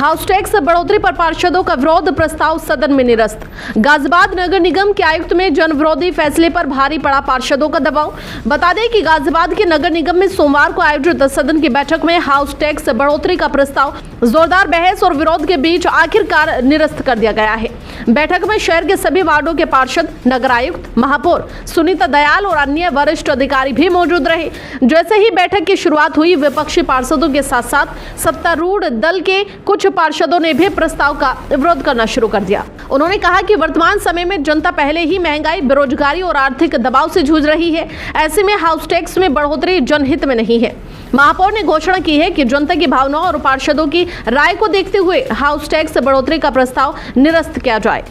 House tax बढ़ोतरी पर पार्षदों का विरोध, प्रस्ताव सदन में निरस्त। गाजियाबाद नगर निगम के आयुक्त में जन विरोधी फैसले पर भारी पड़ा पार्षदों का दबाव। बता दें कि गाजियाबाद के नगर निगम में सोमवार को आयोजित सदन की बैठक में हाउस टैक्स बढ़ोतरी का प्रस्ताव जोरदार बहस और विरोध के बीच आखिरकार निरस्त कर दिया गया है। बैठक में शहर के सभी वार्डों के पार्षद, नगर आयुक्त, महापौर सुनीता दयाल और अन्य वरिष्ठ अधिकारी भी मौजूद रहे। जैसे ही बैठक की शुरुआत हुई, विपक्षी पार्षदों के साथ साथ सत्तारूढ़ दल के कुछ पार्षदों ने भी प्रस्ताव का विरोध करना शुरू कर दिया। उन्होंने कहा कि वर्तमान समय में जनता पहले ही महंगाई, बेरोजगारी और आर्थिक दबाव से जूझ रही है। ऐसे में हाउस टैक्स में बढ़ोतरी जनहित में नहीं है। महापौर ने घोषणा की है कि जनता की भावनाओं और पार्षदों की राय को देखते हुए हाउस टैक्स बढ़ोतरी का प्रस्ताव निरस्त किया जाए।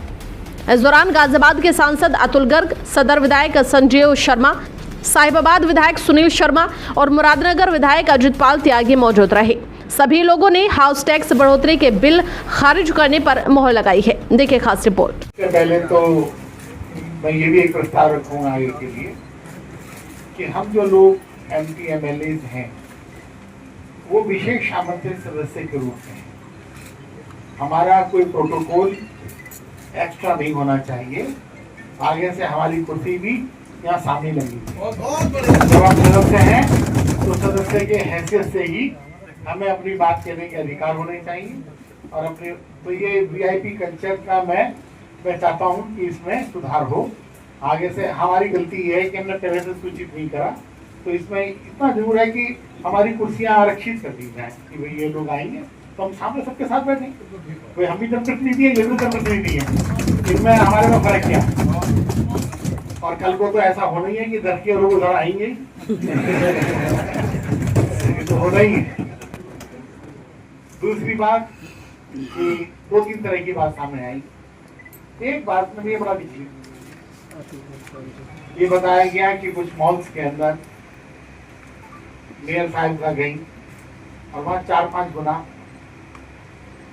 इस दौरान गाजियाबाद के सांसद अतुल गर्ग, सदर विधायक संजीव शर्मा, साहिबाबाद विधायक सुनील शर्मा और मुरादनगर विधायक अजितपाल त्यागी मौजूद रहे। सभी लोगों ने हाउस टैक्स बढ़ोतरी के बिल खारिज करने पर मोहर लगाई है। देखिए खास रिपोर्ट। पहले तो मैं ये भी एक प्रस्ताव रखूंगा आगे के लिए कि हम जो लोग एमपी एमएलए हैं वो विशेष आमंत्रित सदस्य के रूप में, हमारा कोई प्रोटोकॉल एक्स्ट्रा नहीं होना चाहिए। आगे से हमारी कुर्सी भी यहाँ सामने लगी है। जब हम सदस्य हैं तो सदस्य के हैसियत से ही हमें अपनी बात कहने के अधिकार होने चाहिए। और अपने तो ये वीआईपी कल्चर का मैं चाहता हूँ कि इसमें सुधार हो। आगे से हमारी गलती ये है कि हमने पहले से सूचित नहीं करा, तो इसमें इतना जरूर है कि हमारी कुर्सियाँ आरक्षित कर दी जाए कि भाई ये लोग आएंगे तो हम सामने सबके साथ बैठेंगे। कोई हम भी जनप्रतिनिधि है, ये भी जनप्रतिनिधि है, इनमें हमारे में फर्क क्या। और कल को तो ऐसा होना ही है कि दर के लोग उधर आएंगे तो होना ही है। दूसरी बात कि दो तीन तरह की बात सामने आई। एक बात में ये बड़ा दिखी, ये बताया गया कि कुछ मॉल्स के अंदर मेयर साहब का गई और वहां 4-5 गुना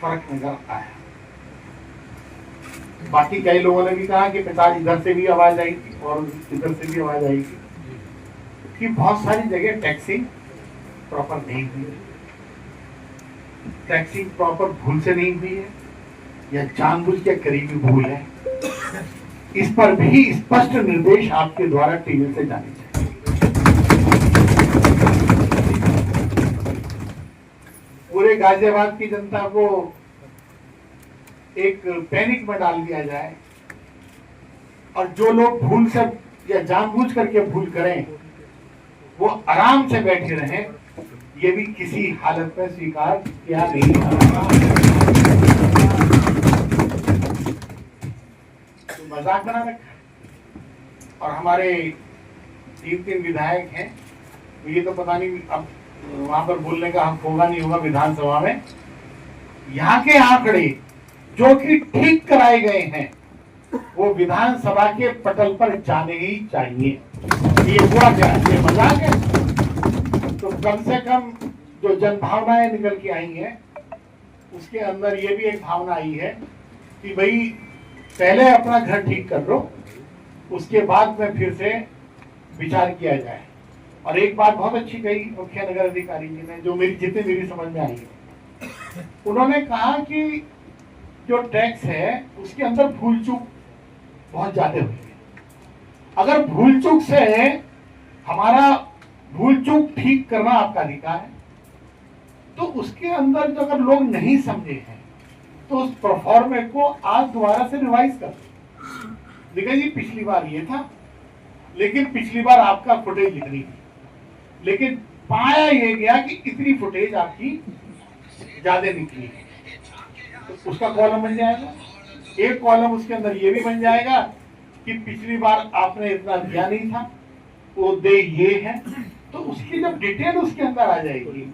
फर्क नजर आया। बाकी कई लोगों ने भी कहा कि 50 इधर से भी आवाज आएगी और इधर से भी आवाज आएगी कि बहुत सारी जगह टैक्सिंग प्रॉपर नहीं हुई है। टैक्सिंग प्रॉपर भूल से नहीं हुई है या जानबूझ के करीबी भूल है। इस पर भी स्पष्ट निर्देश आपके द्वारा टीवी से जाने चाहिए। पूरे गाजियाबाद की जनता को एक पैनिक में डाल दिया जाए और जो लोग भूल से या जानबूझ करके भूल करें वो आराम से बैठे रहें, ये भी किसी हालत में स्वीकार किया नहीं जाता। तो मजाक बना रखा। और हमारे 3 विधायक हैं, ये तो पता नहीं अब वहां पर बोलने का हक होगा नहीं होगा विधानसभा में। यहाँ के आंकड़े जो कि ठीक कराए गए हैं वो विधानसभा के पटल पर जाने ही चाहिए। ये हुआ क्या, ये मजाक है? तो कम से कम जो जन भावनाएं निकल के आई हैं उसके अंदर ये भी एक भावना आई है कि भाई पहले अपना घर ठीक कर लो, उसके बाद में फिर से विचार किया जाए। और एक बात बहुत अच्छी कही मुख्य नगर अधिकारी जी ने, जो मेरी समझ में आई है। उन्होंने कहा कि जो टैक्स है उसके अंदर भूल चूक बहुत ज्यादा हुई है। अगर भूल चूक से हमारा भूल चूक ठीक करना आपका अधिकार है, तो उसके अंदर जो अगर लोग नहीं समझे हैं तो उस परफॉर्मे को आज दोबारा से रिवाइज कर देखिए। जी पिछली बार ये था, लेकिन पिछली बार आपका फुटेज इतनी थी, लेकिन पाया ये गया कि इतनी फुटेज आपकी ज्यादा निकली है, तो उसका कॉलम बन जाएगा। एक कॉलम उसके अंदर ये भी बन जाएगा कि पिछली बार आपने इतना दिया नहीं था, वो दे ये है। तो उसकी जब डिटेल उसके अंदर आ जाएगी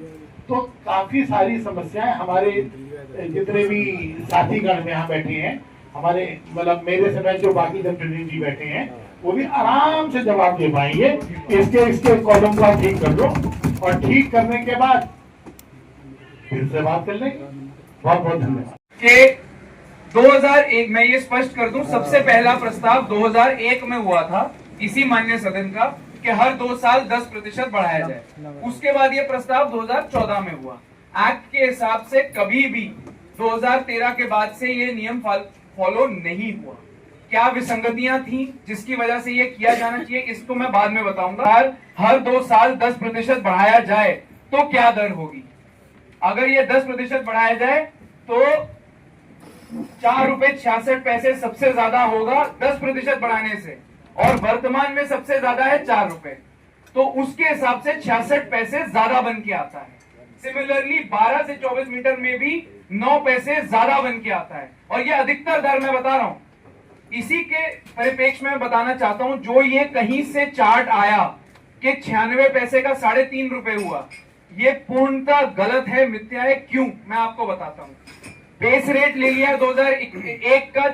तो काफी सारी समस्याएं हमारे जितने भी साथीगण में यहाँ बैठे हैं, हमारे मतलब मेरे समय जो बाकी जनप्रतिनिधि बैठे हैं, वो भी आराम से जवाब दे पाएंगे। इसके कॉलम को ठीक कर दो और ठीक करने के बाद फिर से बात कर लेंगे। बहुत बहुत धन्यवाद। कि 2001 में ये स्पष्ट कर दूं, सबसे पहला प्रस्ताव 2001 में हुआ था इसी माननीय सदन का कि हर 2 साल 10% बढ़ाया जाए। उसके बाद ये प्रस्ताव 2014 में हुआ। एक्ट के हिसाब से कभी भी 2013 के बाद से ये नियम फॉलो नहीं हुआ। क्या विसंगतियां थी जिसकी वजह से ये किया जाना चाहिए, इसको मैं बाद में बताऊंगा। हर 2 साल 10% बढ़ाया जाए तो क्या दर होगी? अगर ये 10% बढ़ाया जाए तो 4 रुपए 66 पैसे सबसे ज्यादा होगा 10% बढ़ाने से, और वर्तमान में सबसे ज्यादा है 4 रुपए, तो उसके हिसाब से 66 पैसे ज्यादा बन के आता है। सिमिलरली 12 से 24 मीटर में भी 9 पैसे ज्यादा बन के आता है, और ये अधिकतर दर मैं बता रहा हूं। इसी के परिप्रेक्ष्य में बताना चाहता हूं, जो ये कहीं से चार्ट आया कि 96 पैसे का 3.5 रुपए हुआ, ये पूर्णतः गलत है, मिथ्या है। क्यों, मैं आपको बताता हूं। बेस रेट ले लिया 2001 का